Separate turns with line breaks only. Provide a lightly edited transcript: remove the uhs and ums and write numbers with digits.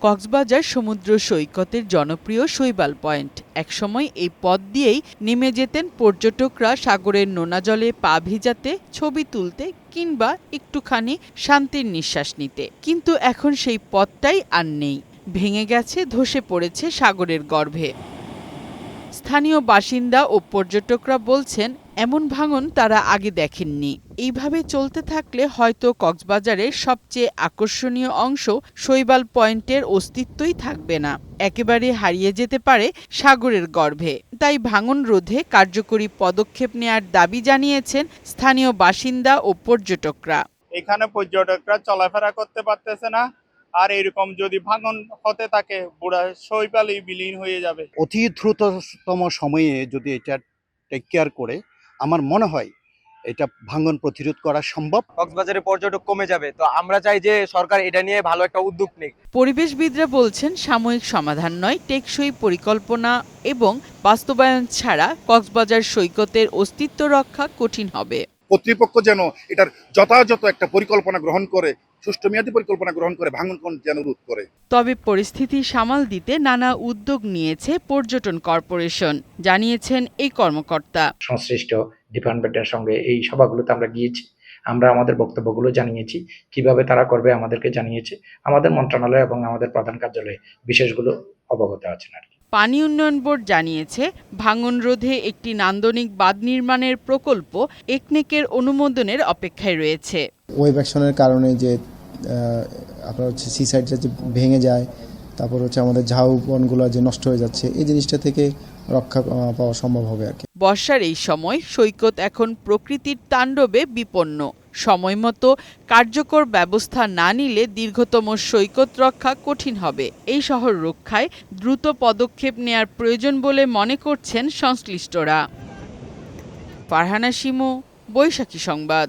কক্সবাজার সমুদ্র সৈকতের জনপ্রিয় শৈবাল পয়েন্ট। একসময় এই পথ দিয়েই নেমে যেতেন পর্যটকরা সাগরের নোনা জলে পা ভিজাতে, ছবি তুলতে কিংবা একটুখানি শান্তির নিঃশ্বাস নিতে। কিন্তু এখন সেই পথটাই আর নেই। ভেঙে গেছে, ধসে পড়েছে সাগরের গর্ভে। স্থানীয় বাসিন্দা ও পর্যটকরা বলছেন, এমন ভাঙন তারা আগে দেখেননি। এইভাবে চলতে থাকলে হয়তো কক্সবাজারের সবচেয়ে আকর্ষণীয় অংশ শৈবাল পয়েন্টের অস্তিত্বই থাকবে না, একেবারে হারিয়ে যেতে পারে সাগরের গর্ভে। তাই ভাঙন রোধে কার্যকরী পদক্ষেপ নেয়ার দাবি জানিয়েছেন স্থানীয় বাসিন্দা ও পর্যটকরা।
এখানে পর্যটকরা চলাফেরা করতে পারতেছে না, আর এরকম যদি ভাঙন হতে থাকে পুরা শৈবালই বিলীন হয়ে যাবে।
অতি দ্রুততম সময়ে যদি এটা টেক কেয়ার করে, আমার মনে হয় এটা ভাঙন প্রতিরোধ করা সম্ভব।
কক্সবাজারে পর্যটক কমে যাবে, তো আমরা চাই যে সরকার এটা নিয়ে ভালো একটা উদ্যোগ নিক।
পরিবেশবিদরা বলছেন, সাময়িক সমাধান নয়, টেকসই পরিকল্পনা এবং বাস্তবায়ন ছাড়া কক্সবাজার সৈকতের অস্তিত্ব রক্ষা কঠিন হবে।
কর্তৃপক্ষ যেন এটার যথাযথ একটা পরিকল্পনা গ্রহণ করে, সুষ্ঠুমেয়াদী পরিকল্পনা গ্রহণ করে ভাঙন যেন রোধ করে।
তবে পরিস্থিতি সামাল দিতে নানা উদ্যোগ নিয়েছে পর্যটন কর্পোরেশন, জানিয়েছেন এই কর্মকর্তা।
সংশ্লিষ্ট ডিপার্টমেন্টের সঙ্গে এই সভাগুলোতে আমরা গিয়েছি, আমরা আমাদের বক্তব্যগুলো জানিয়েছি, কিভাবে তারা করবে আমাদেরকে জানিয়েছে। আমাদের মন্ত্রণালয় এবং আমাদের প্রধান কার্যালয়ে বিশেষগুলো অবগত আছেন আর কি।
পানি উন্নয়ন বোর্ড জানিয়েছে, ভাঙন রোধে একটি নান্দনিক বাঁধ নির্মাণের প্রকল্প একনেকের অনুমোদনের অপেক্ষায় রয়েছে।
ওয়েভ অ্যাকশনের কারণে যে আপনার হচ্ছে সি সাইড যে ভেঙে যায়, তারপর হচ্ছে আমাদের ঝাউ বনগুলো যে নষ্ট হয়ে যাচ্ছে, এই জিনিসটা থেকে রক্ষা পাওয়া সম্ভব হবে আর কি।
বর্ষার এই সময় সৈকত এখন প্রকৃতির তাণ্ডবে বিপন্ন। সময়মতো কার্যকর ব্যবস্থা না নিলে দীর্ঘতম সৈকত রক্ষা কঠিন হবে। এই শহর রক্ষায় দ্রুত পদক্ষেপ নেয়ার প্রয়োজন বলে মনে করছেন সংশ্লিষ্টরা। ফারহানা শিমু, বৈশাখী সংবাদ।